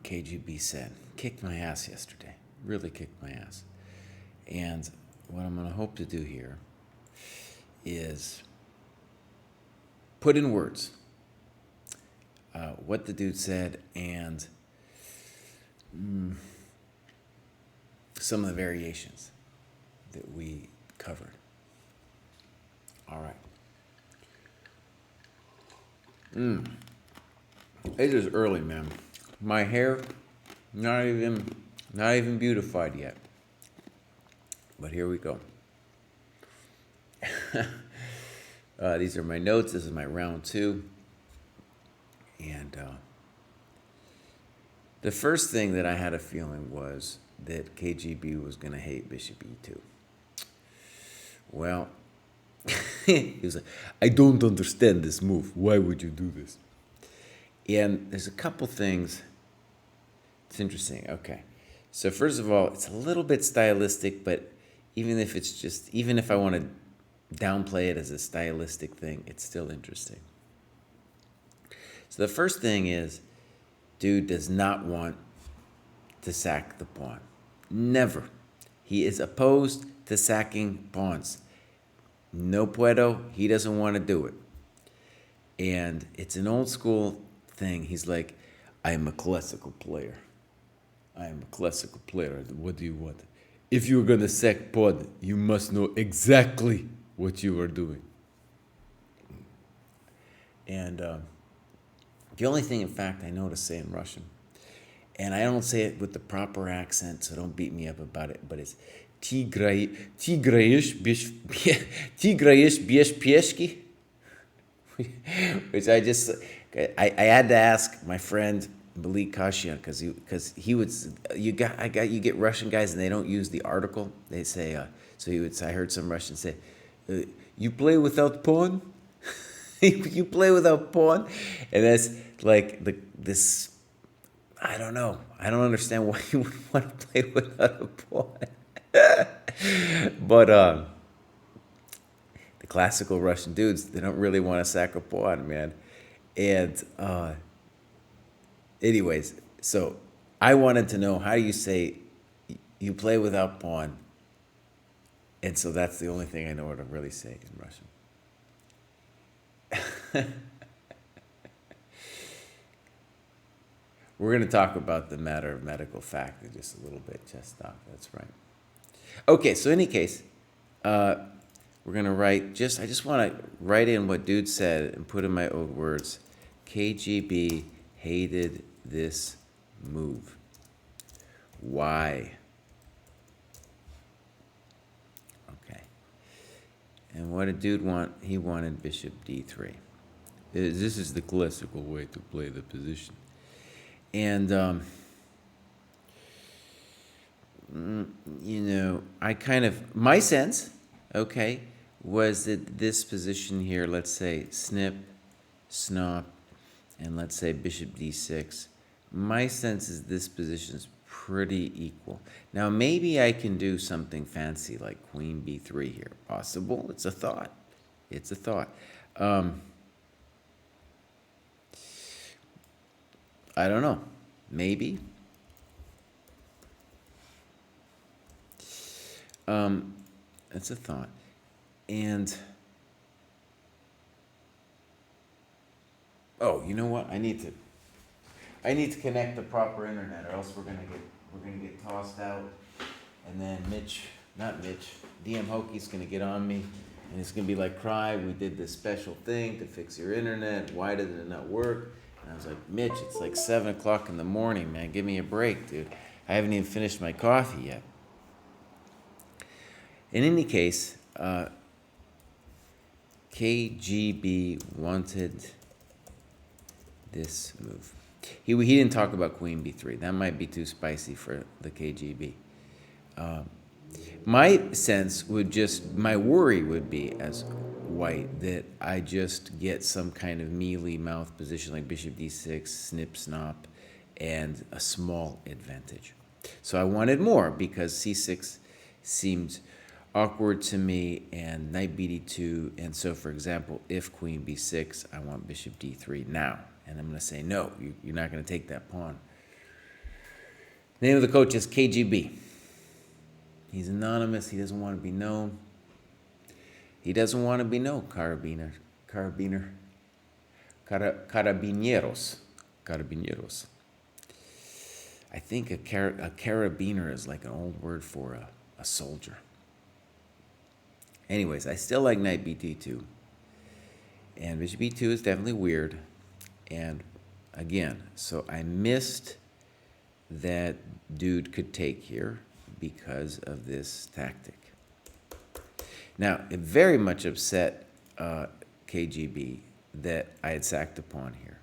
KGB said. Kicked my ass yesterday. Really kicked my ass. And what I'm going to hope to do here is put in words what the dude said and some of the variations that we covered. All right. It is early, man. My hair, not even beautified yet. But here we go. These are my notes. This is my round 2. And the first thing that I had a feeling was that KGB was going to hate Bishop E2. Well, he was like, I don't understand this move. Why would you do this? And there's a couple things. It's interesting. Okay. So first of all, it's a little bit stylistic, but even if I want to downplay it as a stylistic thing, it's still interesting. So the first thing is, dude does not want to sack the pawn. Never. He is opposed to sacking pawns. No puedo. He doesn't want to do it. And it's an old school thing. He's like, I am a classical player. What do you want? If you're going to sack pawn, you must know exactly what you are doing. And the only thing, in fact, I know to say in Russian, and I don't say it with the proper accent, so don't beat me up about it, but it's Tigrayish Bish Pieshki, which I had to ask my friend Malik Kashian, because he would, you get Russian guys and they don't use the article. They say, I heard some Russians say, you play without pawn? You play without pawn? And that's like this, I don't know. I don't understand why you would want to play without a pawn. But the classical Russian dudes, they don't really want to sack a pawn, man. And anyways, so I wanted to know, how do you say you play without pawn? And so that's the only thing I know how to really say in Russian. We're going to talk about the matter of medical fact in just a little bit, just stop. That's right. Okay, so in any case, we're going to I just want to write in what dude said and put in my own words. KGB hated this move. Why? Okay. And what did dude want? He wanted bishop d3. This is the classical way to play the position. And, my sense, okay, was that this position here, let's say snip, snop, and let's say bishop d6, my sense is this position is pretty equal. Now, maybe I can do something fancy like queen b3 here. Possible. It's a thought. I don't know. Maybe. That's a thought. And you know what? I need to connect the proper internet, or else we're gonna get tossed out, and then DM Hoki's gonna get on me, and it's gonna be like, Cry, we did this special thing to fix your internet. Why did it not work? And I was like, Mitch, it's like 7 o'clock in the morning, man. Give me a break, dude. I haven't even finished my coffee yet. In any case, KGB wanted this move. He didn't talk about queen b3. That might be too spicy for the KGB. My worry would be, as white, that I just get some kind of mealy mouth position like bishop d6, snip, snop, and a small advantage. So I wanted more because c6 seemed awkward to me, and knight bd2. And so, for example, if queen b6, I want bishop d3 now. And I'm going to say, no, you're not going to take that pawn. Name of the coach is KGB. He's anonymous. He doesn't want to be known. He doesn't want to be known. Carabineros. I think a carabiner is like an old word for a soldier. Anyways, I still like knight bt2. And bishop b2 is definitely weird. And again, so I missed that dude could take here because of this tactic. Now, it very much upset KGB that I had sacked a pawn here.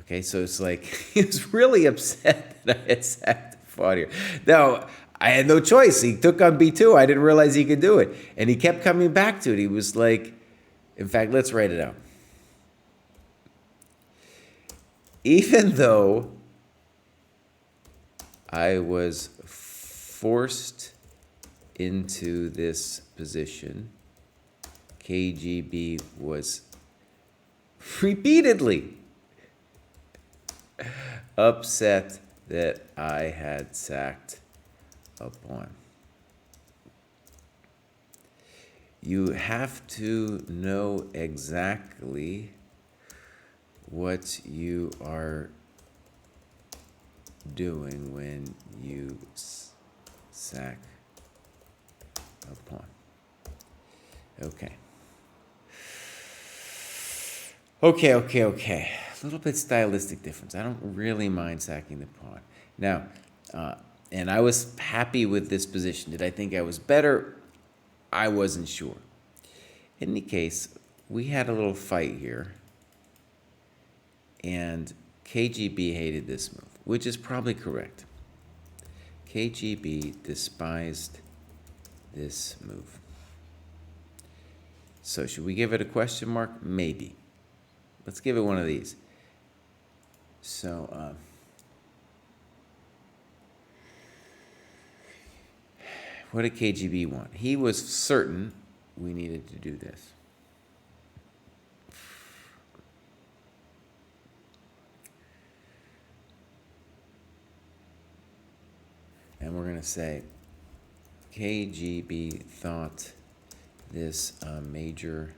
Okay, so it's like he was really upset that I had sacked a pawn here. Now, I had no choice. He took on b2. I didn't realize he could do it. And he kept coming back to it. He was like, in fact, let's write it out. Even though I was forced into this position, KGB was repeatedly upset that I had sacked a pawn. You have to know exactly what you are doing when you sack a pawn. Okay. Okay. A little bit stylistic difference. I don't really mind sacking the pawn. Now, and I was happy with this position. Did I think I was better? I wasn't sure. In any case, we had a little fight here. And KGB hated this move, which is probably correct. KGB despised this move. So should we give it a question mark? Maybe. Let's give it one of these. So, what did KGB want? He was certain we needed to do this. And we're going to say KGB thought this a major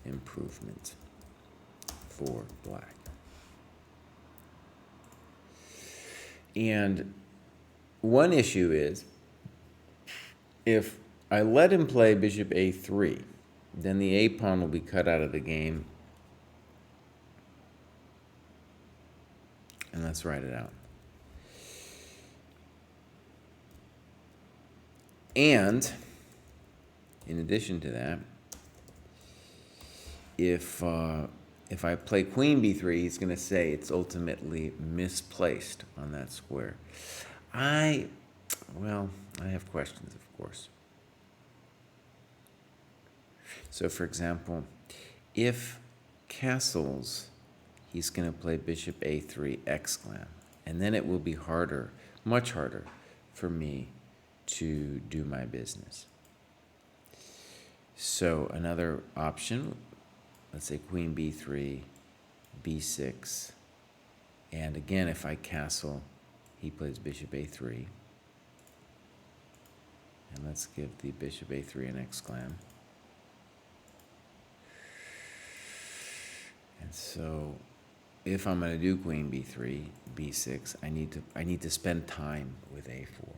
improvement for black. And one issue is, if I let him play bishop a3, then the a pawn will be cut out of the game. And let's write it out. And in addition to that, if I play queen b3, he's going to say it's ultimately misplaced on that square. I have questions, of course. So, for example, if castles, he's going to play bishop a3 exclam, and then it will be harder, much harder, for me to do my business. So another option, let's say queen b3, b6, and again, if I castle, he plays bishop a3. And let's give the bishop a3 an exclam. And so if I'm going to do queen b3, b6, I need to spend time with a4.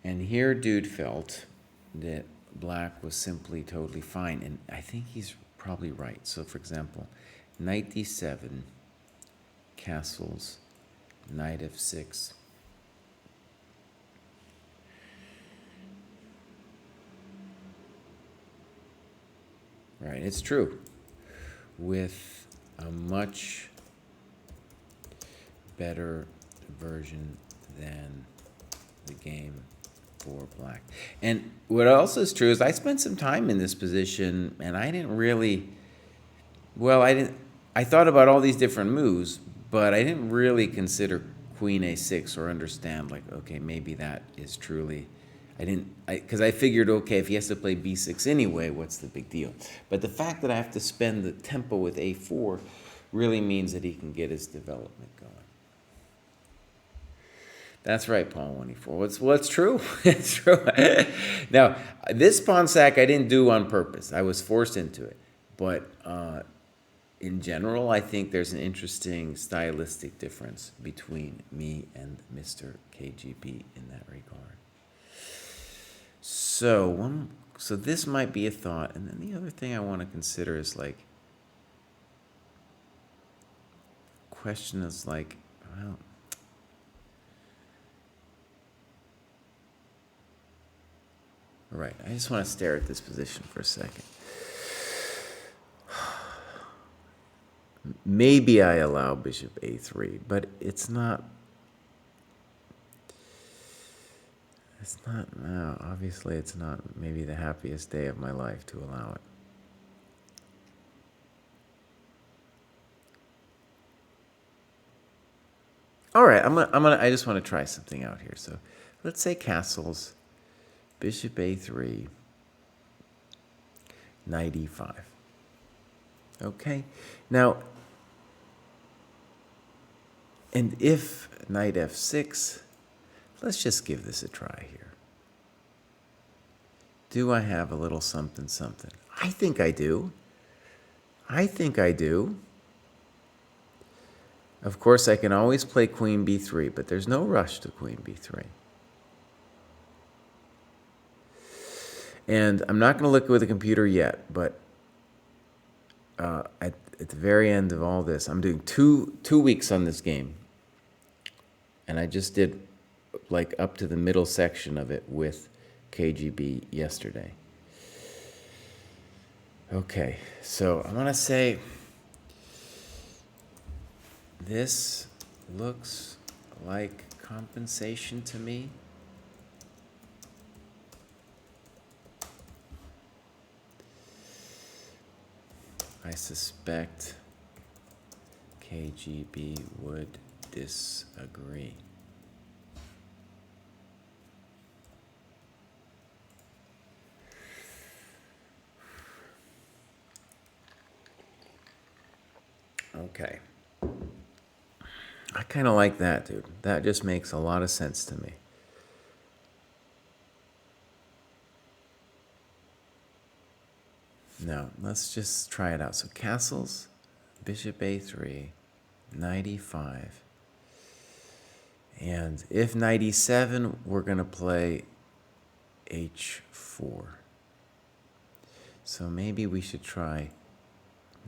And here dude felt that black was simply totally fine, and I think he's probably right. So for example, knight d7, castles, knight f6. Right, it's true. With a much better version than the game for black. And what also is true is I spent some time in this position, and I didn't really, I thought about all these different moves, but I didn't really consider queen a6 or understand, like, okay, maybe that is truly, because I figured, okay, if he has to play b6 anyway, what's the big deal? But the fact that I have to spend the tempo with a4 really means that he can get his development going. That's right, pawn 1e4. What's true? It's true. Now, this pawn sack I didn't do on purpose. I was forced into it. But in general, I think there's an interesting stylistic difference between me and Mr. KGB in that regard. So this might be a thought. And then the other thing I want to consider is like, question is like, well, all right, I just want to stare at this position for a second. Maybe I allow bishop a3, but it's not, no, obviously it's not maybe the happiest day of my life to allow it. All right, I just want to try something out here. So let's say castles, bishop a3, knight e5. Okay, now, and if knight f6, let's just give this a try here. Do I have a little something something? I think I do. I think I do. Of course, I can always play queen b3, but there's no rush to queen b3. And I'm not going to look with the computer yet, but at the very end of all this, I'm doing two weeks on this game. And I just did like up to the middle section of it with KGB yesterday. Okay, so I'm going to say this looks like compensation to me. I suspect KGB would disagree. Okay. I kind of like that, dude. That just makes a lot of sense to me. Now, let's just try it out. So castles, bishop a3, knight e5. And if knight e7, we're going to play h4. So maybe we should try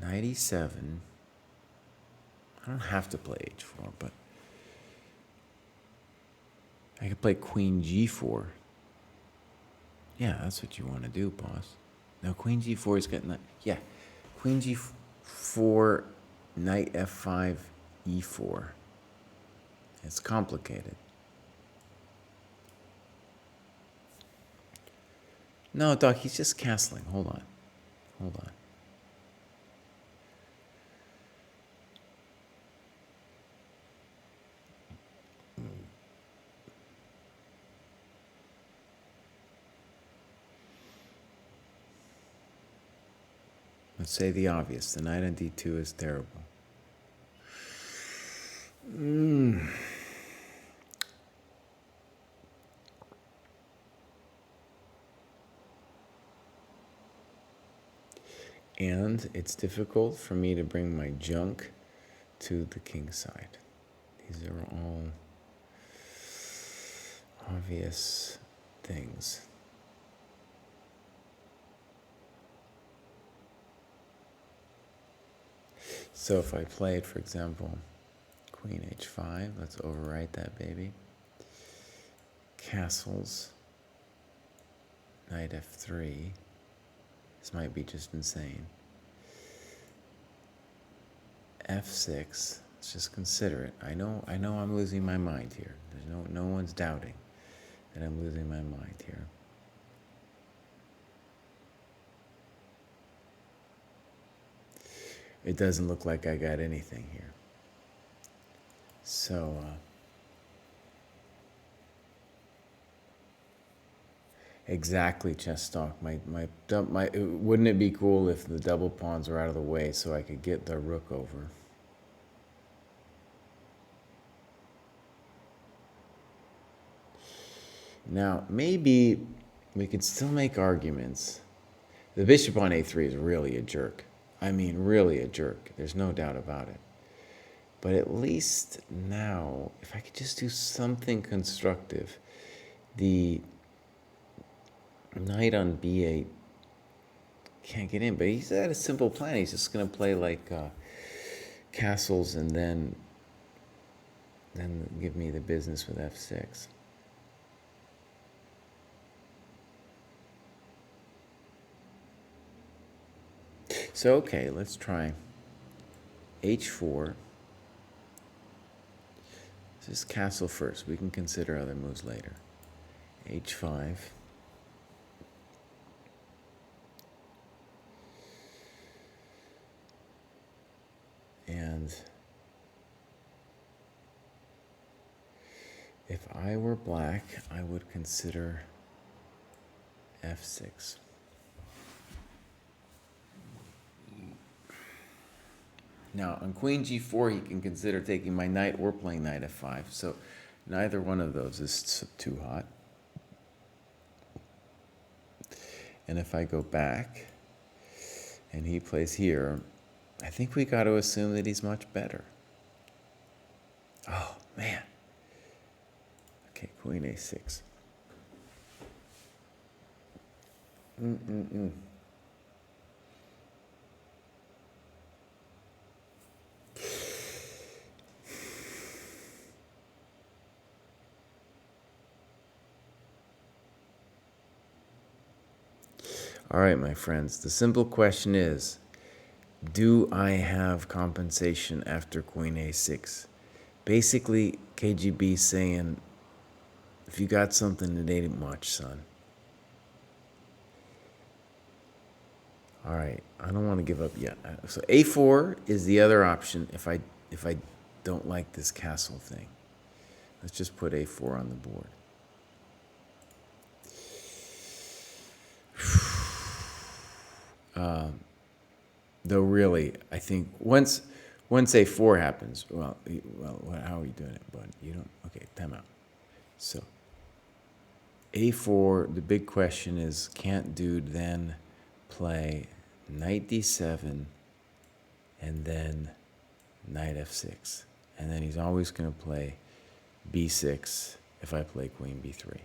knight e7. I don't have to play h4, but I could play queen g4. Yeah, that's what you want to do, boss. Now, queen g4 is getting that. Yeah, queen g4, knight f5, e4. It's complicated. No, Doc, he's just castling. Hold on. Hold on. Let's say the obvious. The knight on d2 is terrible. And it's difficult for me to bring my junk to the king side. These are all obvious things. So if I played, for example, queen h5, let's overwrite that baby. Castles, knight f3. This might be just insane. f6. Let's just consider it. I know I'm losing my mind here. There's no one's doubting that I'm losing my mind here. It doesn't look like I got anything here. So, exactly, chess stock. Wouldn't it be cool if the double pawns were out of the way so I could get the rook over? Now, maybe we could still make arguments. The bishop on a3 is really a jerk. I mean, really a jerk. There's no doubt about it. But at least now, if I could just do something constructive, the knight on b8 can't get in, but he's got a simple plan. He's just going to play like castles and then give me the business with f6. So, okay, let's try h4. Just castle first. We can consider other moves later. h5. And if I were black, I would consider f6. Now, on queen g4, he can consider taking my knight or playing knight f5. So neither one of those is too hot. And if I go back and he plays here, I think we got to assume that he's much better. Oh, man. Okay, queen a6. All right, my friends, the simple question is, do I have compensation after queen a6? Basically, KGB saying, if you got something, it ain't much, son. All right, I don't want to give up yet. So a4 is the other option if I don't like this castle thing. Let's just put a4 on the board. Though really, I think once a4 happens, well, how are you doing it, bud? You don't. Okay, time out. So a4. The big question is, can't dude then play knight d7 and then knight f6, and then he's always going to play b6 if I play queen b3.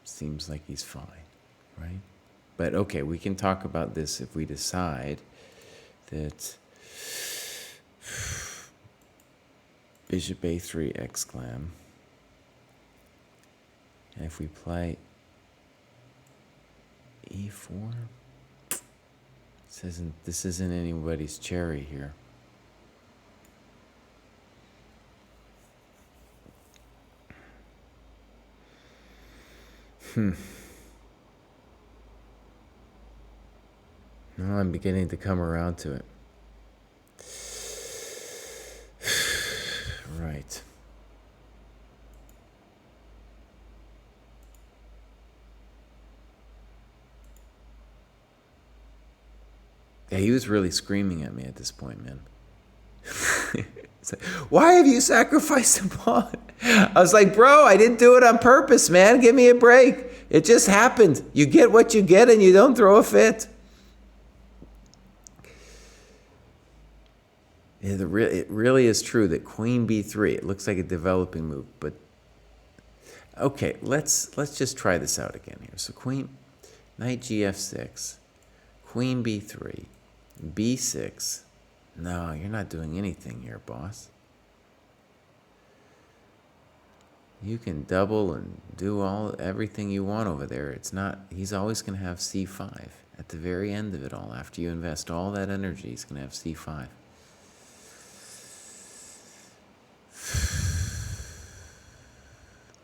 Seems like he's fine, right? But okay, we can talk about this if we decide that bishop a3 exclam, and if we play e4, this isn't anybody's cherry here. No, I'm beginning to come around to it. Right. Yeah, he was really screaming at me at this point, man. Like, why have you sacrificed a pawn? I was like, bro, I didn't do it on purpose, man. Give me a break. It just happened. You get what you get and you don't throw a fit. It really is true that queen b3, it looks like a developing move, but okay, let's just try this out again here. So queen, knight gf6, queen b3, b6. No, you're not doing anything here, boss. You can double and do everything you want over there. It's not, he's always going to have c5 at the very end of it all. After you invest all that energy, he's going to have c5.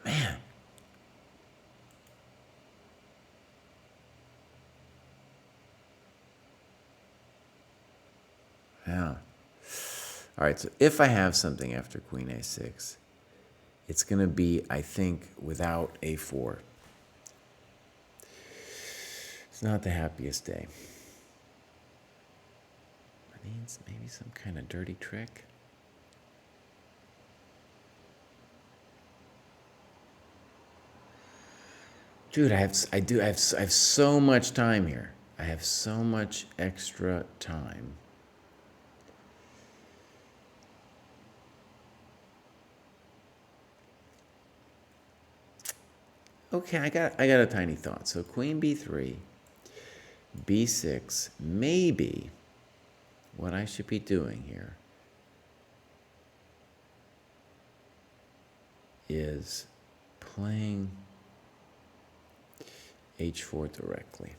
Man. Yeah. All right, so if I have something after queen a6, it's going to be, I think, without a4. It's not the happiest day. It means maybe some kind of dirty trick. Dude, I have so much time here. I have so much extra time. Okay, I got a tiny thought. So queen b3, b6, maybe what I should be doing here is playing h4 directly.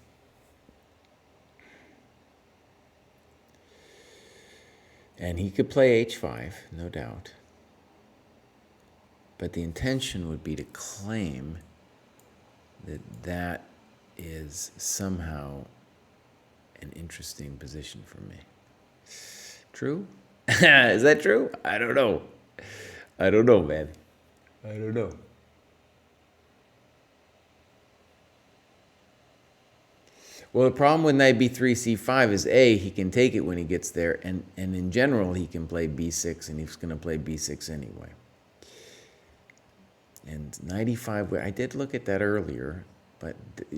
And he could play h5, no doubt. But the intention would be to claim that that is somehow an interesting position for me. True? Is that true? I don't know. I don't know, man. I don't know. Well, the problem with knight b3, c5 is A, he can take it when he gets there, and in general, he can play b6, and he's going to play b6 anyway. And knight e5, I did look at that earlier, but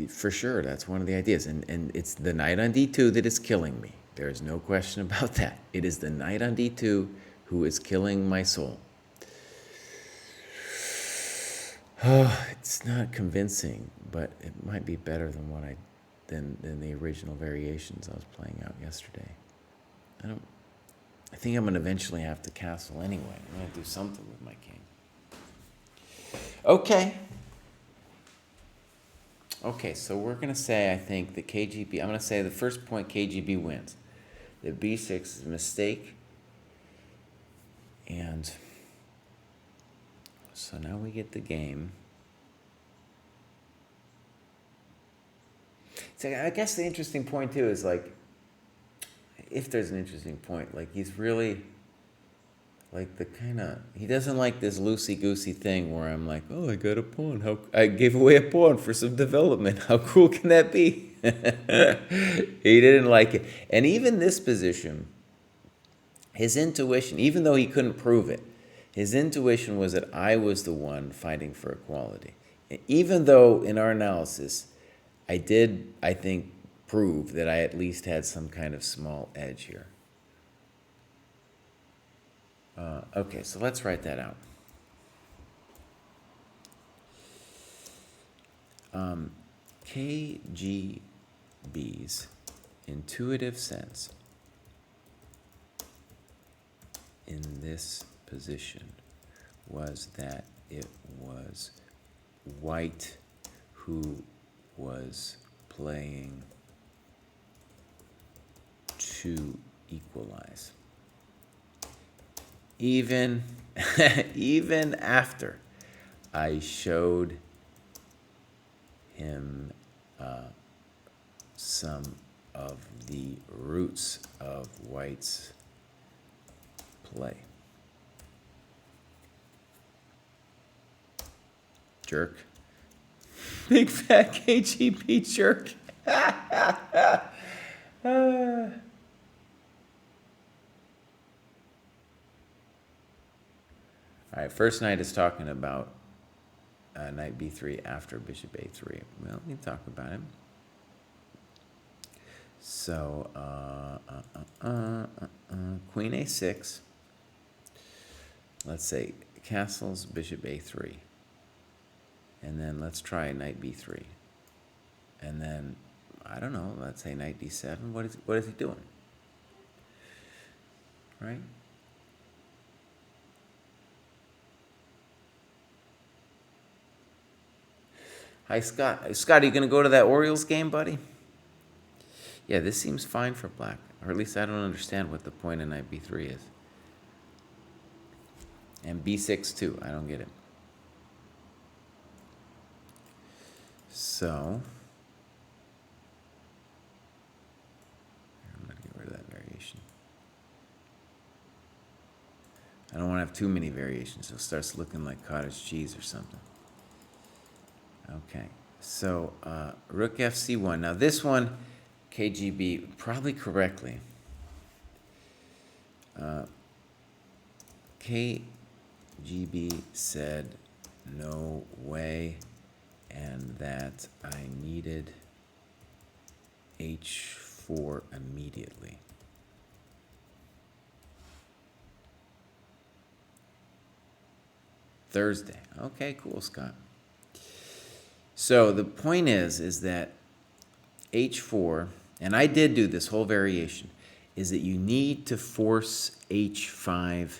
for sure, that's one of the ideas. And it's the knight on d2 that is killing me. There is no question about that. It is the knight on d2 who is killing my soul. Oh, it's not convincing, but it might be better than what than the original variations I was playing out yesterday. I think I'm gonna eventually have to castle anyway. I'm gonna do something with my king. Okay, so we're gonna say, I think, that KGB, I'm gonna say the first point KGB wins. That b6 is a mistake. And so now we get the game. So I guess the interesting point too is, like, if there's an interesting point, like, he's really like the kind of, he doesn't like this loosey-goosey thing where I'm like, oh, I got a pawn. How I gave away a pawn for some development. How cool can that be? He didn't like it. And even this position, his intuition, even though he couldn't prove it, his intuition was that I was the one fighting for equality. Even though in our analysis, I did, I think, prove that I at least had some kind of small edge here. Okay, so let's write that out. KGB's intuitive sense in this position was that it was white who was playing to equalize. Even after I showed him some of the roots of white's play. Jerk. Big fat KGB jerk. All right, first knight is talking about knight b3 after bishop a3. Well, we can talk about it. So, queen a6. Let's say castles bishop a3. And then let's try knight b3. And then, I don't know, let's say knight d7. What is he doing? Right? Hi, Scott. Scott, are you going to go to that Orioles game, buddy? Yeah, this seems fine for black. Or at least I don't understand what the point of knight b3 is. And b6 too. I don't get it. So, I'm going to get rid of that variation. I don't want to have too many variations. It starts looking like cottage cheese or something. Okay, so rook fc1. Now this one, KGB, probably correctly. KGB said, no way, and that I needed h4 immediately. Thursday. Okay, cool, Scott. So the point is that h4, and I did do this whole variation, is that you need to force h5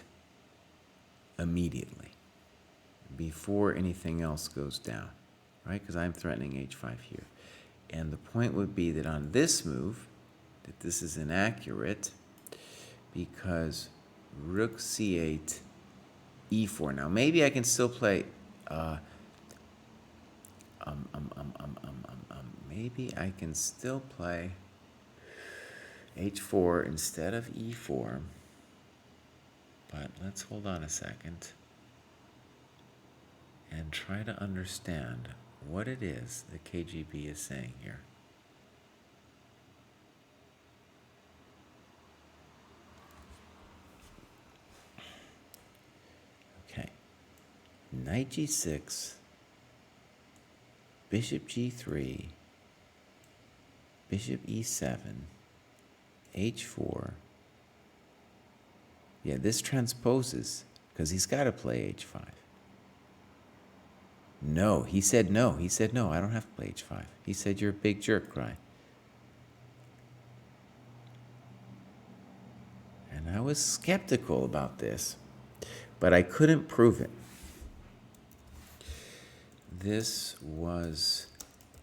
immediately before anything else goes down, right? Because I'm threatening h5 here. And the point would be that on this move, that this is inaccurate because rook c8, e4. Now maybe I can still play, maybe I can still play h4 instead of e4, but let's hold on a second and try to understand what it is the KGB is saying here. Okay, knight g6, bishop g3, bishop e7, h4. Yeah, this transposes because he's got to play h5. No, he said no. He said no, I don't have to play h5. He said you're a big jerk, Cry. And I was skeptical about this, but I couldn't prove it. This was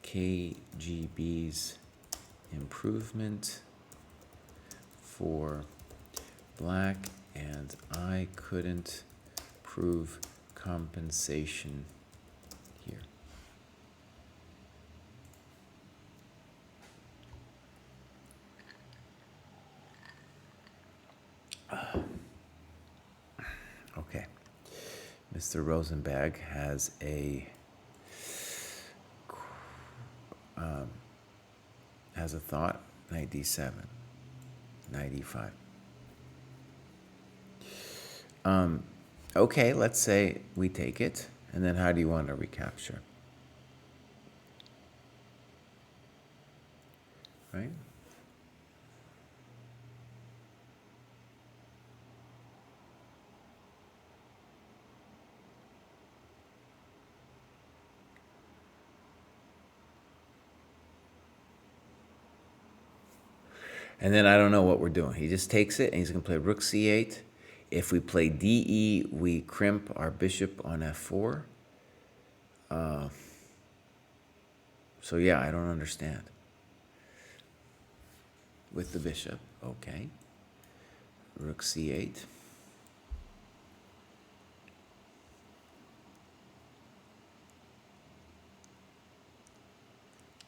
KGB's improvement for black, and I couldn't prove compensation here. Okay. Mr. Rosenberg has a thought. Knight d7, knight e5. Okay, let's say we take it, and then how do you want to recapture? Right? And then I don't know what we're doing. He just takes it, and he's going to play rook c8. If we play de, we crimp our bishop on f4. So yeah, I don't understand. With the bishop, okay. Rook c8.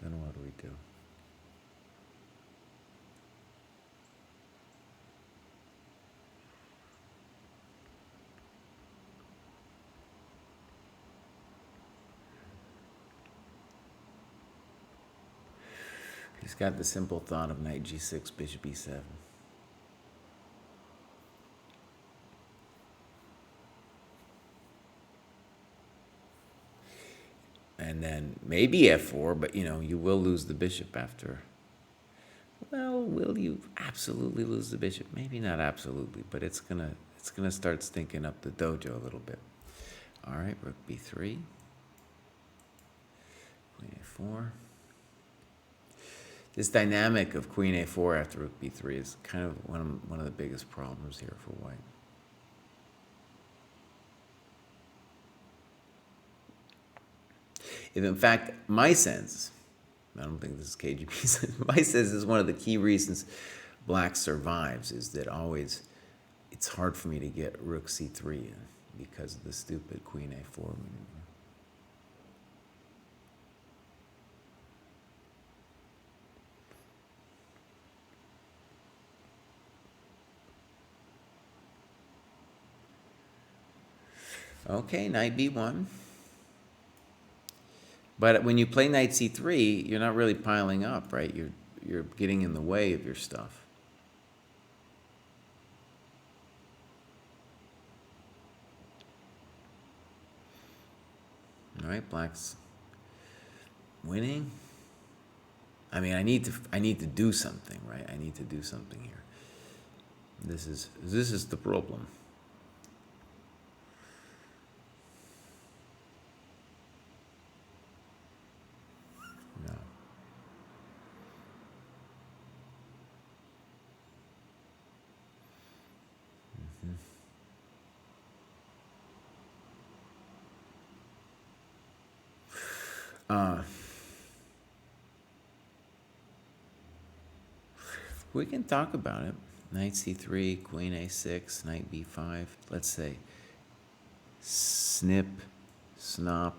Then what do we do? He's got the simple thought of knight g6, bishop e7. And then maybe f4, but you will lose the bishop after. Well, will you absolutely lose the bishop? Maybe not absolutely, but it's gonna start stinking up the dojo a little bit. All right, rook b3, queen a4. This dynamic of queen a4 after rook b3 is kind of one of the biggest problems here for white. If in fact, my sense, I don't think this is KGB sense, my sense is one of the key reasons black survives is that always it's hard for me to get rook c3 in because of the stupid queen a4 maneuver. Okay, knight b1. But when you play knight c3, you're not really piling up, right? You're getting in the way of your stuff. All right, black's Winning? I mean, I need to do something, right? I need to do something here. This is the problem. No. Uh, we can talk about it. Knight c3, queen a6, knight b5. Let's say snip, snop,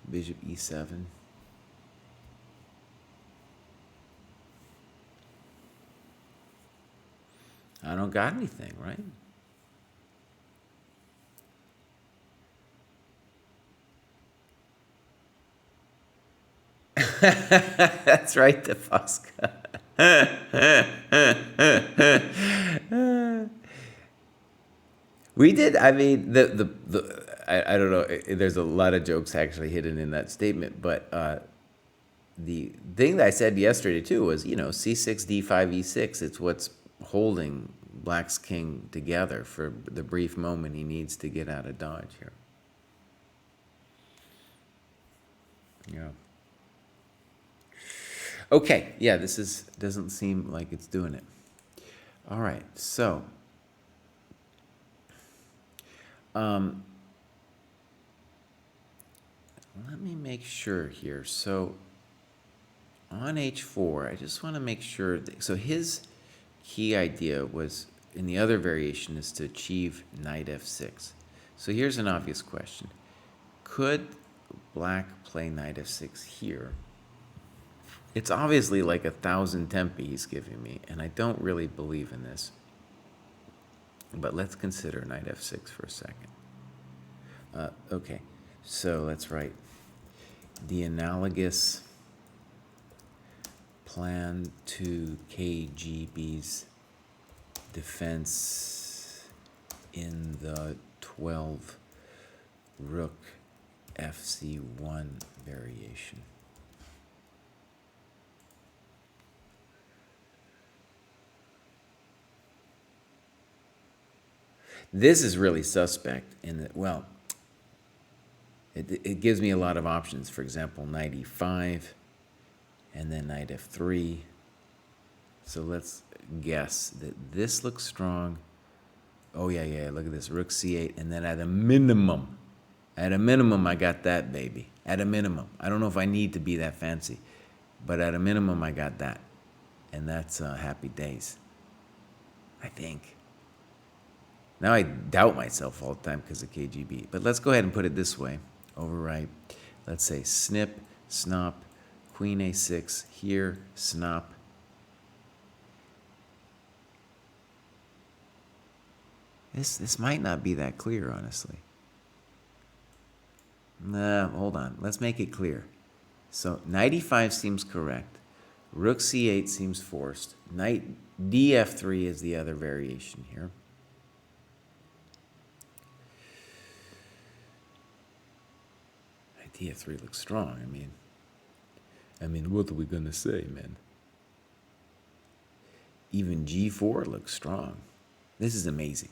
bishop e7. I don't got anything, right? That's right, DeFosca. We did. I mean, I don't know. There's a lot of jokes actually hidden in that statement, but the thing that I said yesterday too was, c6, d5, e6. It's what's holding Black's king together for the brief moment he needs to get out of dodge here. Yeah. Okay. Yeah. Doesn't seem like it's doing it. All right. So. Let me make sure here. So on h4, I just want to make sure. So his key idea was, in the other variation, is to achieve knight f6. So here's an obvious question. Could Black play knight f6 here? It's obviously like 1,000 tempi he's giving me, and I don't really believe in this. But let's consider knight f6 for a second. Okay, so let's write the analogous plan to KGB's defense in the 12 rook fc1 variation. This is really suspect in that, well, it gives me a lot of options. For example, knight e5, and then knight f3. So let's guess that this looks strong. Oh, yeah, look at this, rook c8, and then at a minimum, I got that, baby. At a minimum. I don't know if I need to be that fancy, but at a minimum, I got that. And that's happy days, I think. Now I doubt myself all the time because of KGB. But let's go ahead and put it this way. Overwrite. Let's say snip, snop, queen a6, here, snop. This might not be that clear, honestly. Nah, hold on. Let's make it clear. So knight e5 seems correct. Rook c8 seems forced. Knight df3 is the other variation here. Knight df3 looks strong. I mean, what are we gonna say, man? Even g4 looks strong. This is amazing.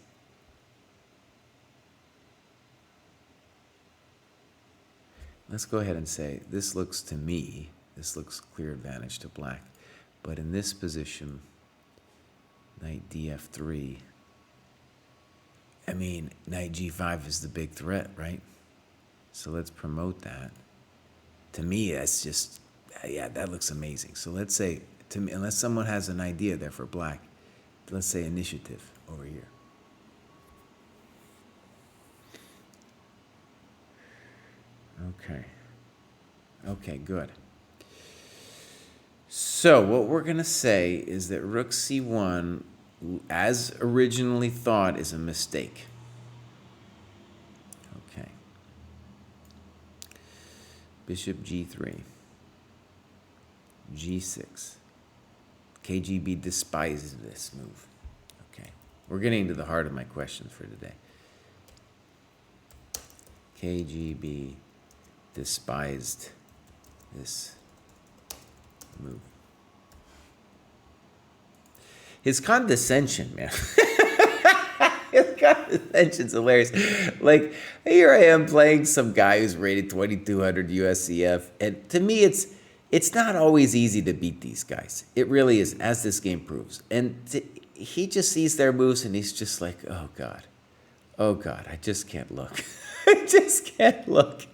Let's go ahead and say, this looks to me, this looks clear advantage to Black. But in this position, knight df3, I mean, knight g5 is the big threat, right? So let's promote that. To me, that's just, yeah, that looks amazing. So let's say, to me, unless someone has an idea there for Black, let's say initiative over here. Okay, good. So what we're going to say is that rook c1, as originally thought, is a mistake. Okay. Bishop g3. g6. KGB despises this move. Okay. We're getting to the heart of my questions for today. KGB despised this move. His condescension, man. His condescension's hilarious. Like, here I am playing some guy who's rated 2200 USCF, and to me, it's not always easy to beat these guys. It really is, as this game proves. And he just sees their moves, and he's just like, oh God, I just can't look. I just can't look.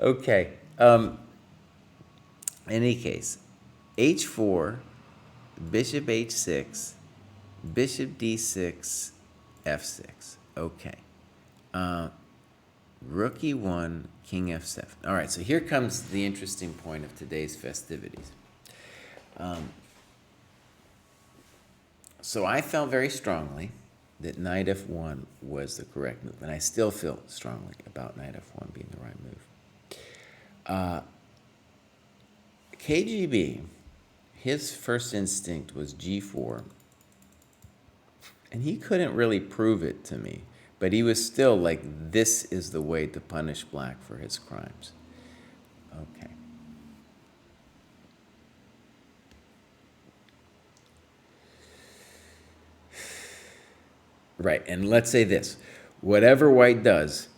Okay. In any case, h4, bishop h6, bishop d6, f6. Okay. Rook e1, king f7. All right, so here comes the interesting point of today's festivities. So I felt very strongly that knight f1 was the correct move, and I still feel strongly about knight f1 being the right move. KGB, his first instinct was g4, and he couldn't really prove it to me, but he was still like, this is the way to punish black for his crimes. Okay. Right, and let's say this. Whatever white does,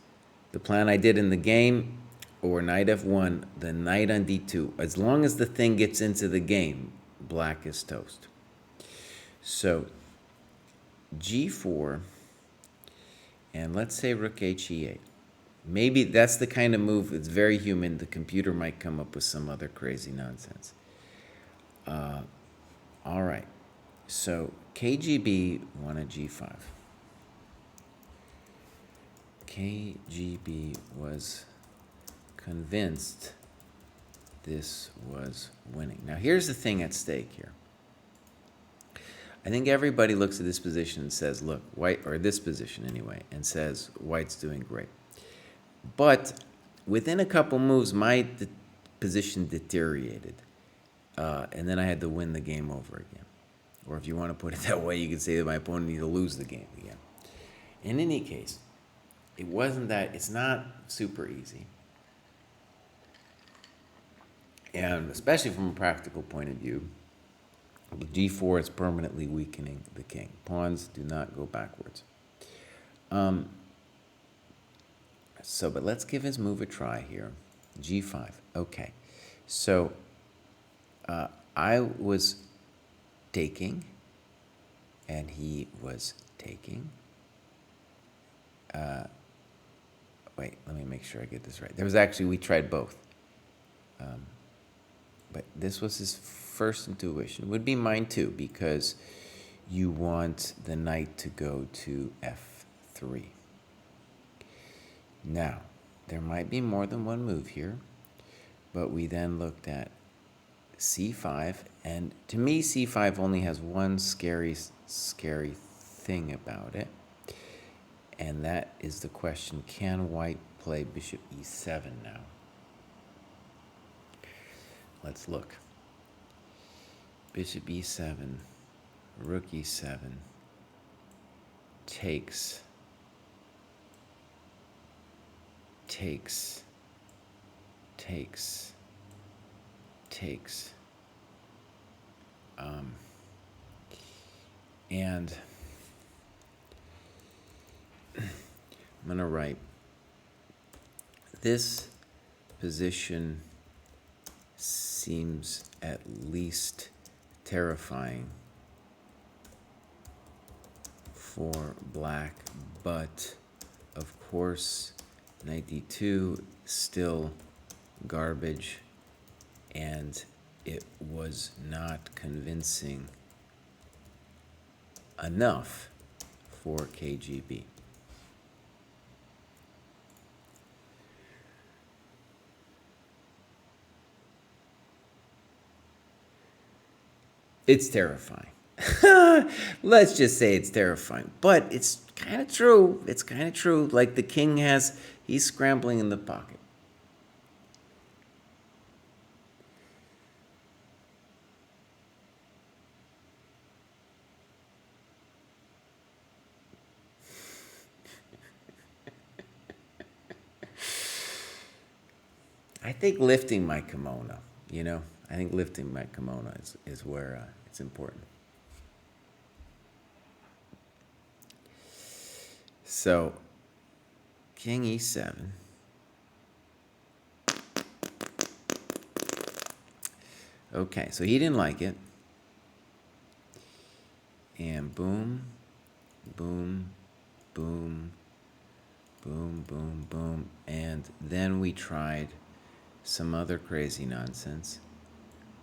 the plan I did in the game, or knight f1, the knight on d2, as long as the thing gets into the game, black is toast. So, g4, and let's say rook he8. Maybe that's the kind of move, it's very human, the computer might come up with some other crazy nonsense. All right, so KGB wanted g5. KGB was convinced this was winning. Now, here's the thing at stake here. I think everybody looks at this position and says, look, white, or this position anyway, and says, white's doing great. But within a couple moves, my position deteriorated. And then I had to win the game over again. Or if you want to put it that way, you could say that my opponent needed to lose the game again. In any case, it wasn't that, it's not super easy. And especially from a practical point of view, g4 is permanently weakening the king. Pawns do not go backwards. But let's give his move a try here. g5. Okay. So I was taking, and he was taking. Wait, let me make sure I get this right. There was actually, we tried both. But this was his first intuition. It would be mine too, because you want the knight to go to f3. Now, there might be more than one move here, but we then looked at c5, and to me, c5 only has one scary thing about it, and that is the question, can white play bishop e7 now? Let's look. Bishop e7, rook e7, takes, and I'm going to write, this position seems at least terrifying for black, but of course knight d2 still garbage, and it was not convincing enough for KGB. It's terrifying. Let's just say it's terrifying. But it's kind of true. It's kind of true. Like the king he's scrambling in the pocket. I think lifting my kimono, I think lifting my kimono is where it's important. So, king e7. Okay, so he didn't like it. And boom, boom, boom, boom, boom, boom. And then we tried some other crazy nonsense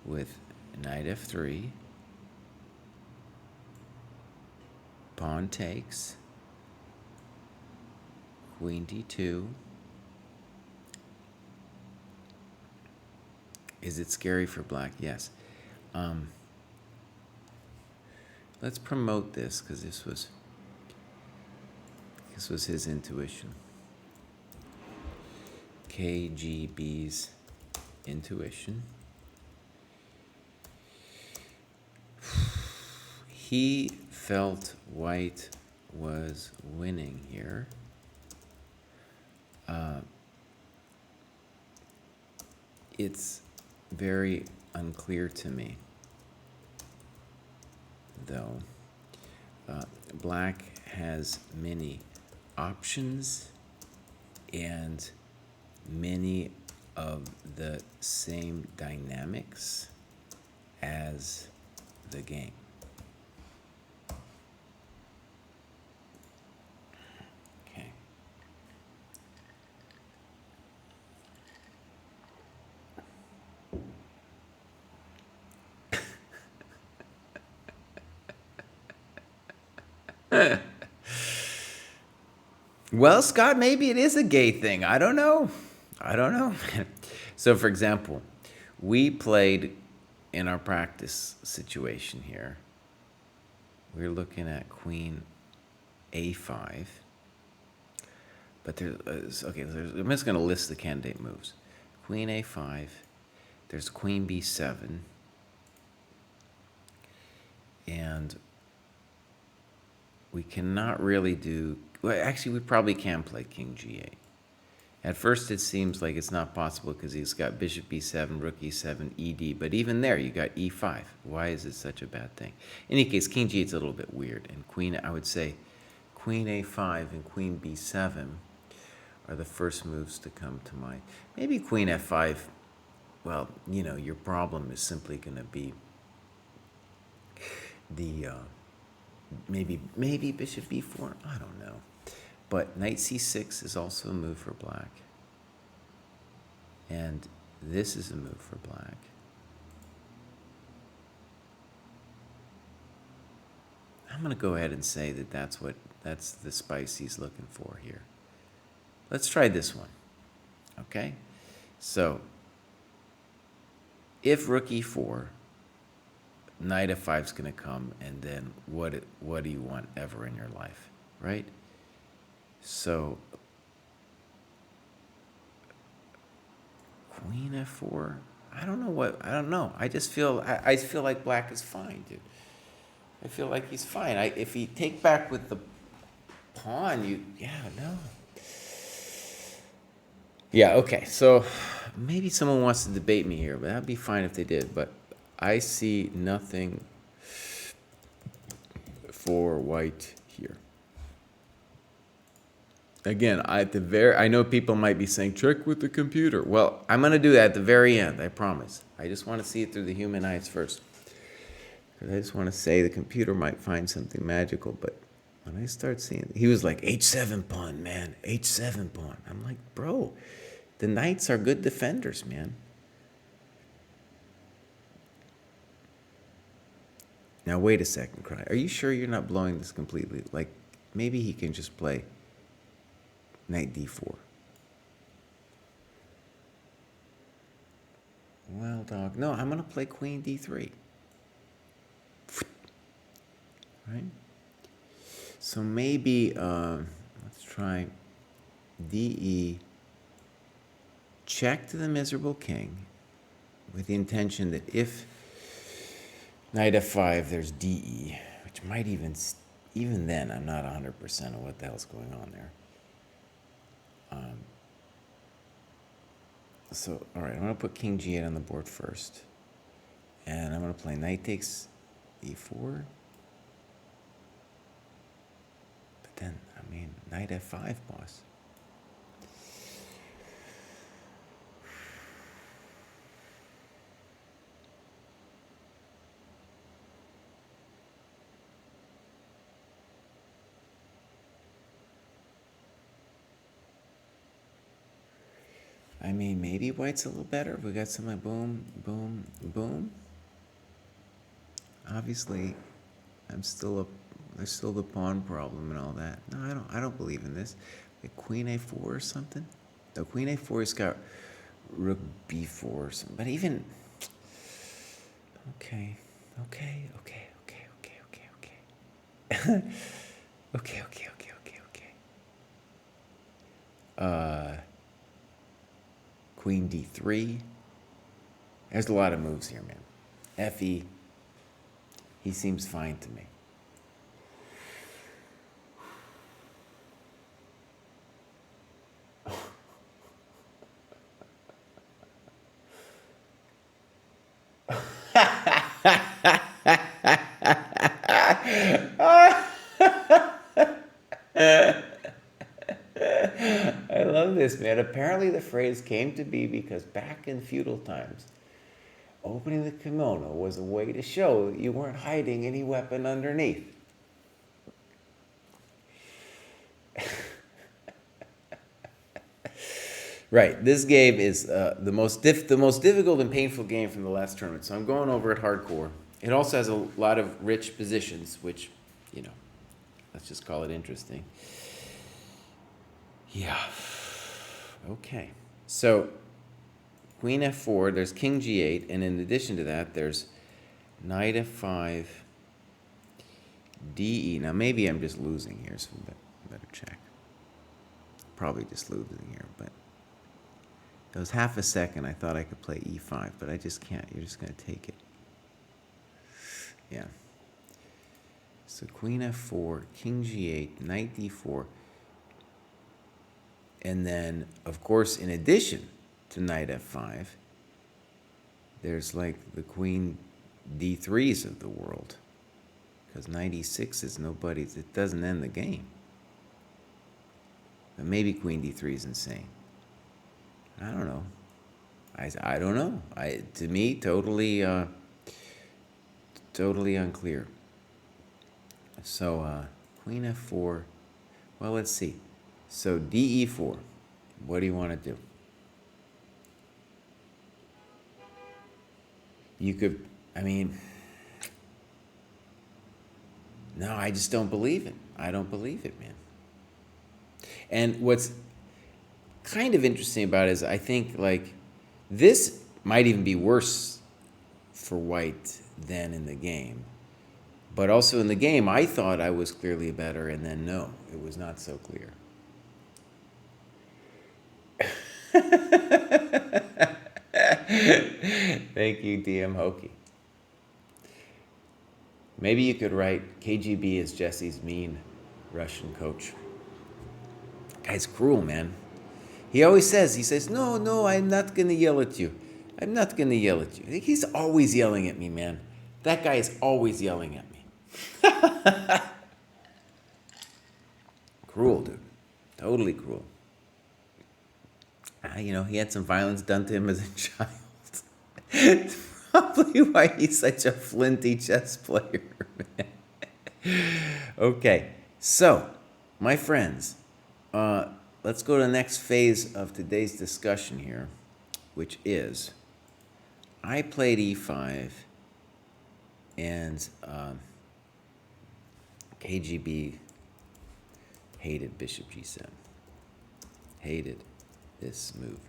with knight f3, pawn takes, queen d2. Is it scary for black? Yes. Let's promote this because this was his intuition. KGB's intuition. He felt white was winning here. It's very unclear to me, though. Black has many options and many of the same dynamics as the game. Okay. Well, Scott, maybe it is a gay thing. I don't know. So, for example, we played in our practice situation here. We're looking at queen a5. But I'm just going to list the candidate moves. Queen a5. There's queen b7. And we cannot really do... Well, actually, we probably can play king g8. At first, it seems like it's not possible because he's got bishop b7, rook e7, ed. But even there, you got e5. Why is it such a bad thing? In any case, king g8 is a little bit weird. And queen, I would say, queen a5 and queen b7 are the first moves to come to mind. Maybe queen f5. Well, your problem is simply going to be the maybe bishop b4. I don't know. But knight c6 is also a move for black. And this is a move for black. I'm going to go ahead and say that that's the spice he's looking for here. Let's try this one. Okay? So, if rook e4, knight f5 is going to come, and then what do you want ever in your life, right? So, queen f4. I don't know. I just feel I feel like black is fine, dude. I feel like he's fine. If he take back with the pawn, Yeah, okay. So maybe someone wants to debate me here, but that'd be fine if they did. But I see nothing for white here. Again, I know people might be saying, check with the computer. Well, I'm going to do that at the very end, I promise. I just want to see it through the human eyes first. Because I just want to say the computer might find something magical, but when I start seeing... He was like, h7 pawn, man, h7 pawn. I'm like, bro, the knights are good defenders, man. Now, wait a second, Cry. Are you sure you're not blowing this completely? Like, maybe he can just play knight d4. Well, dog, no, I'm going to play queen d3. Right? So maybe, let's try de, check to the miserable king with the intention that if knight f5, there's de, which might even then, I'm not 100% of what the hell's going on there. So, all right, I'm going to put king g8 on the board first. And I'm going to play knight takes e4. But then, I mean, knight f5, boss. I mean, maybe white's a little better. We got some boom, boom, boom. Obviously, there's still the pawn problem and all that. No, I don't believe in this. Like queen a4 or something. No, queen a4 has got rook b4 or something. But even, okay. Okay. Queen d3. There's a lot of moves here, man. Fe. He seems fine to me. I love this, man. Apparently the phrase came to be because back in feudal times, opening the kimono was a way to show that you weren't hiding any weapon underneath. Right, this game is the most difficult and painful game from the last tournament, so I'm going over it hardcore. It also has a lot of rich positions, which, you know, let's just call it interesting. Yeah. Okay. So, queen f4, there's king g8, and in addition to that, there's knight f5, de. Now, maybe I'm just losing here, so I better check. Probably just losing here, but it was half a second. I thought I could play e5, but I just can't. You're just going to take it. Yeah. So queen f4, king g8, knight d4. And then, of course, in addition to knight f5, there's like the queen d3s of the world. Because knight e6 is nobody's. It doesn't end the game. But maybe queen d3 is insane. I don't know. I don't know. To me, totally unclear. So queen f4. Well, let's see. So de4. What do you want to do? You could. I mean, no. I just don't believe it. I don't believe it, man. And what's kind of interesting about it is I think like this might even be worse for white than in the game. But also in the game, I thought I was clearly better, and then no, it was not so clear. Thank you, DM Hokey. Maybe you could write KGB is Jesse's mean Russian coach. Guy's cruel, man. He always says, no, I'm not going to yell at you. I'm not going to yell at you. He's always yelling at me, man. That guy is always yelling at me. Cruel, dude. Totally cruel. You know, he had some violence done to him as a child. It's probably why he's such a flinty chess player, man. Okay, so, my friends, let's go to the next phase of today's discussion here, which is I played e5 and KGB hated bishop g7. Hated this move.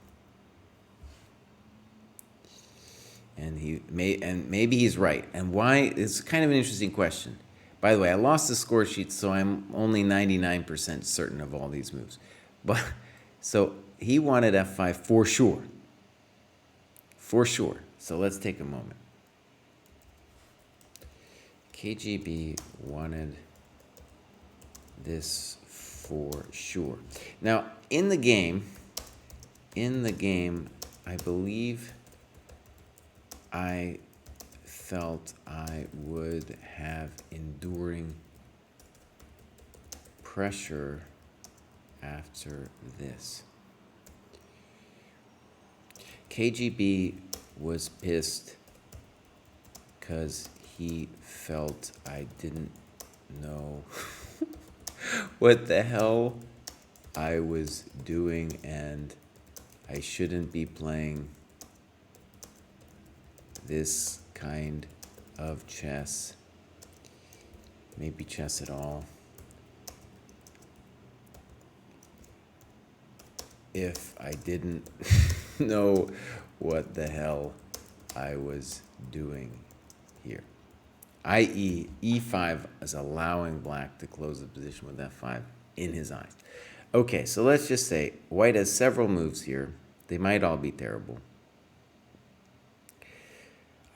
And maybe he's right. And why? It's kind of an interesting question. By the way, I lost the score sheet, so I'm only 99% certain of all these moves. But so he wanted f5 for sure. For sure. So let's take a moment. KGB wanted this for sure. Now, in the game, I believe I felt I would have enduring pressure after this. KGB was pissed because he felt I didn't know what the hell I was doing and I shouldn't be playing this kind of chess, maybe chess at all, if I didn't know what the hell I was doing here. I.e., e5 is allowing black to close the position with f5 in his eyes. Okay, so let's just say white has several moves here. They might all be terrible.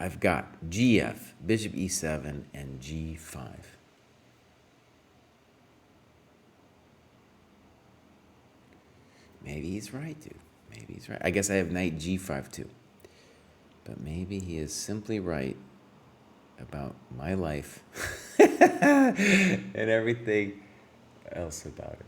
I've got gf, bishop e7, and g5. Maybe he's right, dude. Maybe he's right. I guess I have knight g5 too. But maybe he is simply right about my life and everything else about it.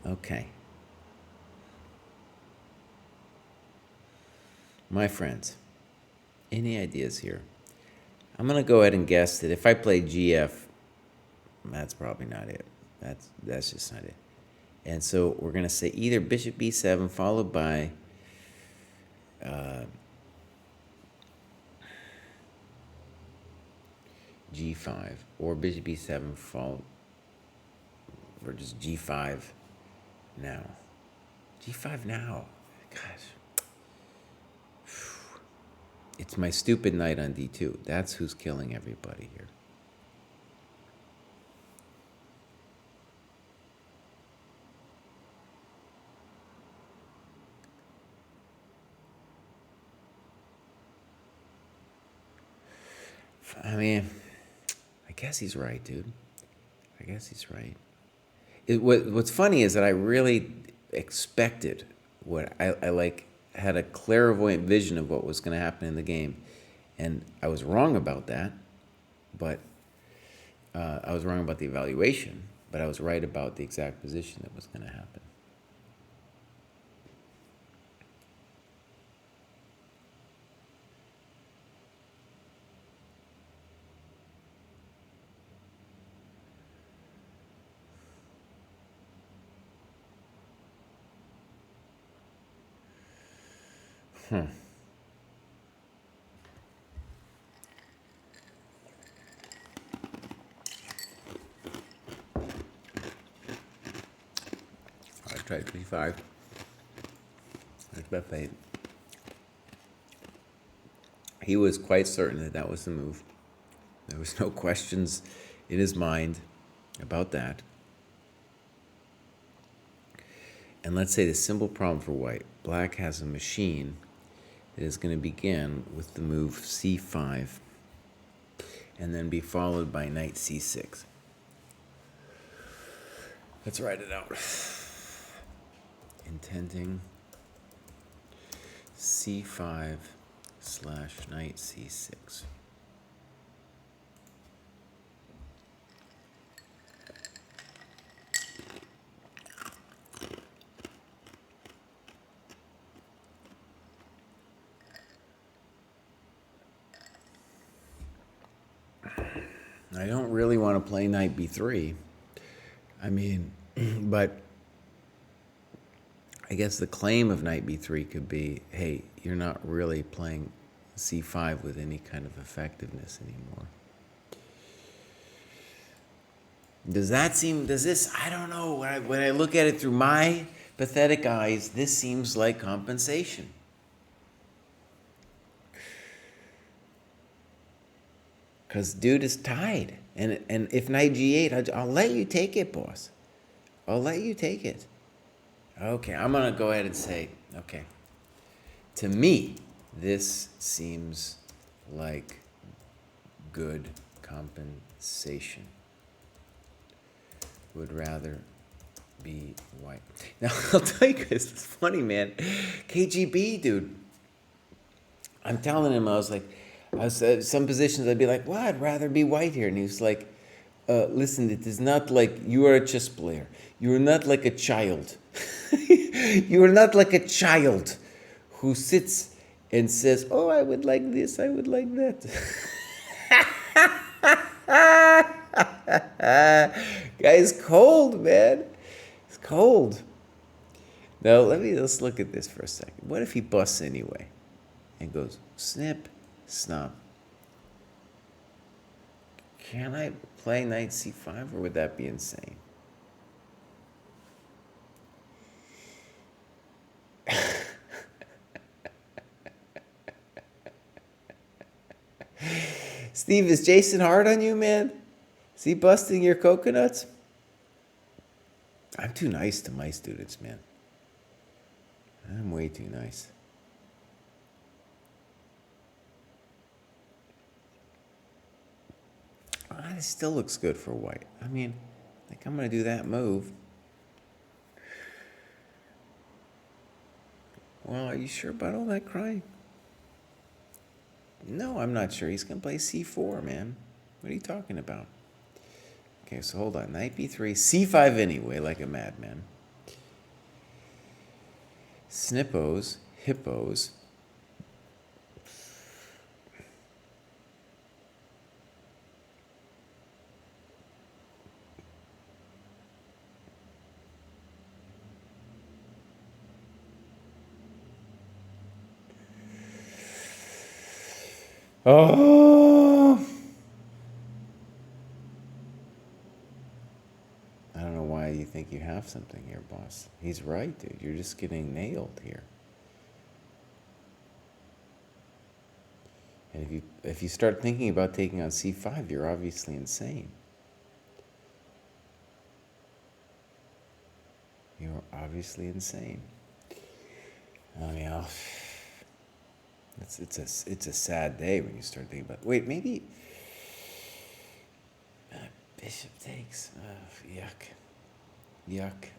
Okay. My friends, any ideas here? I'm going to go ahead and guess that if I play GF, that's probably not it. That's just not it. And so we're going to say either bishop b7 followed by g5 or bishop b7 followed or just g5 now. G5 now. Gosh. It's my stupid knight on d2. That's who's killing everybody here. I mean, I guess he's right, dude. I guess he's right. What's funny is that I really expected what I like had a clairvoyant vision of what was going to happen in the game, and I was wrong about that. But I was wrong about the evaluation, but I was right about the exact position that was going to happen. I tried b5. That's bet fate. He was quite certain that that was the move. There was no questions in his mind about that. And let's say the simple problem for white. Black has a machine that is going to begin with the move c5 and then be followed by knight c6. Let's write it out. Intending c5 / knight c6. I don't really want to play knight b3. I mean, but I guess the claim of knight b3 could be, hey, you're not really playing c5 with any kind of effectiveness anymore. Does this, I don't know, when I look at it through my pathetic eyes, this seems like compensation. Because dude is tied. And if knight g8, I'll let you take it, boss. I'll let you take it. Okay, I'm going to go ahead and say, okay, to me, This seems like good compensation. Would rather be white. Now, I'll tell you guys, it's funny, man. KGB, dude. I'm telling him, some positions I'd be like, well, I'd rather be white here. And he was like, listen, it is not like you are a chess player. You are not like a child. You are not like a child who sits and says, oh, I would like this, I would like that. Guy's cold, man. It's cold. Now, let's look at this for a second. What if he busts anyway and goes, snip, snop? Can I play knight c5, or would that be insane? Steve, is Jason hard on you, man? Is he busting your coconuts? I'm too nice to my students, man. I'm way too nice. This still looks good for white. I mean, I think I'm going to do that move. Well, are you sure about all that crying? No, I'm not sure. He's going to play c4, man. What are you talking about? Okay, so hold on. Knight b3, c5 anyway, like a madman. Snippos, hippos. Oh! I don't know why you think you have something here, boss. He's right, dude. You're just getting nailed here. And if you start thinking about taking on c5, you're obviously insane. You're obviously insane. I mean, it's a sad day when you start thinking about. Wait, maybe bishop takes. Yuck, yuck.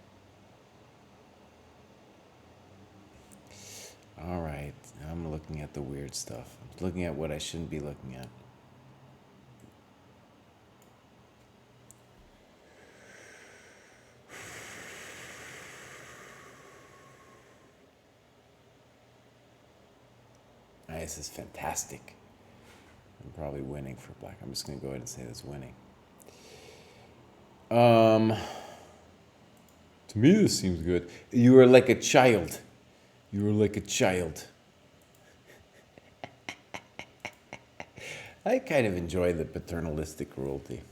All right, I'm looking at the weird stuff. I'm looking at what I shouldn't be looking at. This is fantastic. I'm probably winning for black. I'm just going to go ahead and say this winning. To me, this seems good. You are like a child. You are like a child. I kind of enjoy the paternalistic cruelty.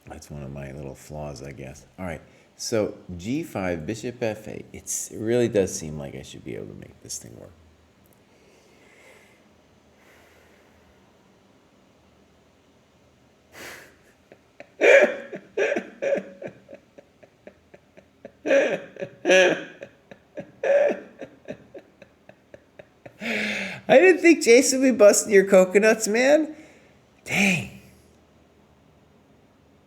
That's one of my little flaws, I guess. All right. So g5, bishop f8. It really does seem like I should be able to make this thing work. I didn't think Jason would be busting your coconuts, man. Dang.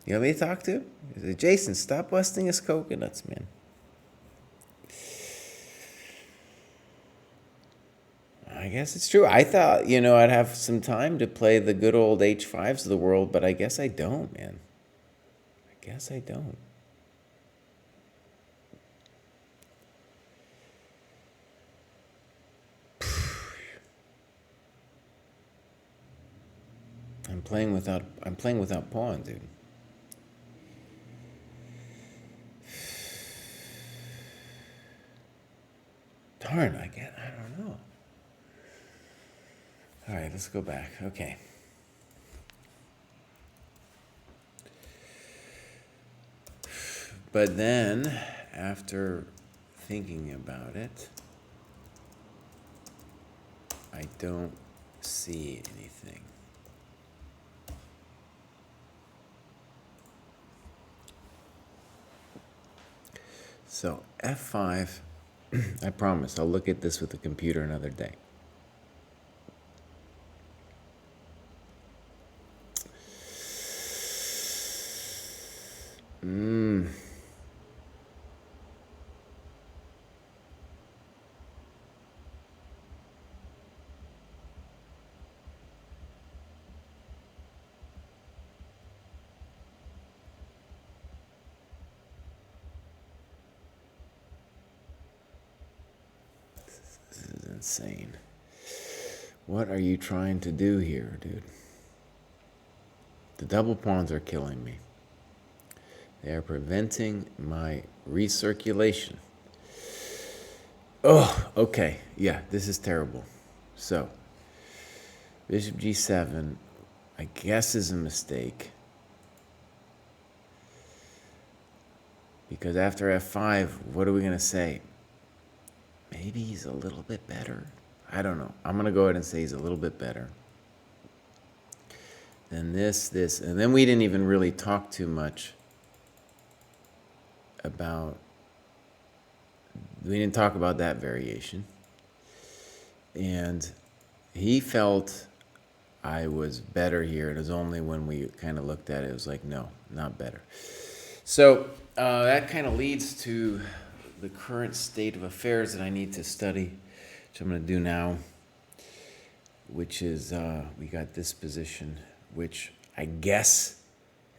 You want me to talk to him? He said, Jason, stop busting his coconuts, man. I guess it's true. I thought, I'd have some time to play the good old H5s of the world, but I guess I don't, man. I guess I don't. I'm playing without pawn, dude. Darn, I don't know. All right, let's go back. Okay. But then, after thinking about it, I don't see anything. So f5 I promise. I'll look at this with the computer another day. This is insane. What are you trying to do here, dude? The double pawns are killing me. They are preventing my recirculation. Oh, okay. Yeah, this is terrible. So, bishop g7, I guess, is a mistake. Because after f5, what are we going to say? Maybe he's a little bit better. I don't know. I'm going to go ahead and say he's a little bit better. Then this, and then we didn't even really talk too much about, we didn't talk about that variation. And he felt I was better here. It was only when we kind of looked at it, it was like, no, not better. So that kind of leads to the current state of affairs that I need to study, which I'm going to do now, which is we got this position, which I guess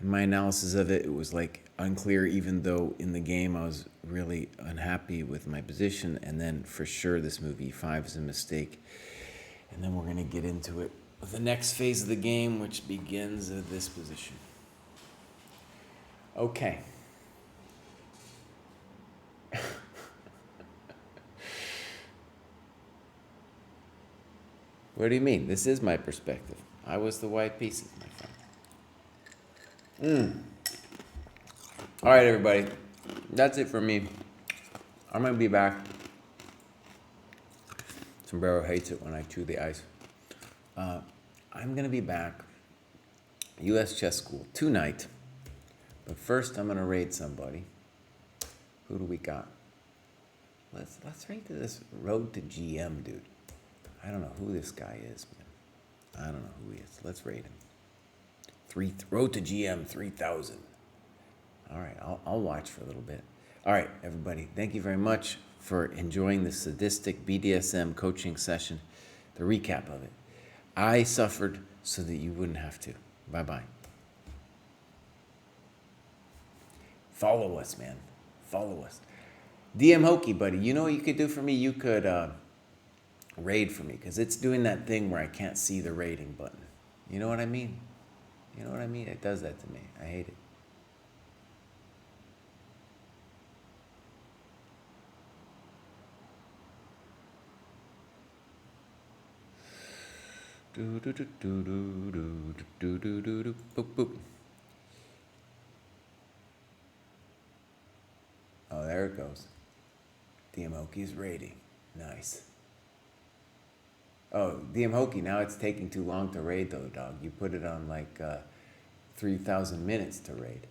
in my analysis of it, it was like unclear, even though in the game I was really unhappy with my position. And then for sure this move e5 is a mistake. And then we're going to get into it with the next phase of the game, which begins at this position. Okay. What do you mean? This is my perspective. I was the white pieces, my friend. All right, everybody. That's it for me. I'm going to be back. Sombrero hates it when I chew the ice. I'm going to be back. U.S. Chess School tonight. But first, I'm going to raid somebody. Who do we got? Let's raid to this Road to GM dude. I don't know who this guy is, man. I don't know who he is. Let's raid him. Road to GM 3000. All right, I'll watch for a little bit. All right, everybody. Thank you very much for enjoying the sadistic BDSM coaching session, the recap of it. I suffered so that you wouldn't have to. Bye-bye. Follow us, man. Follow us. DM Hokey, buddy. You know what you could do for me? You could raid for me, because it's doing that thing where I can't see the raiding button. You know what I mean? You know what I mean? It does that to me. I hate it. Boop, boop. Oh, there it goes. DM Hokey's raiding. Nice. Oh, DM Hokey, now it's taking too long to raid though, dog. You put it on like 3,000 minutes to raid.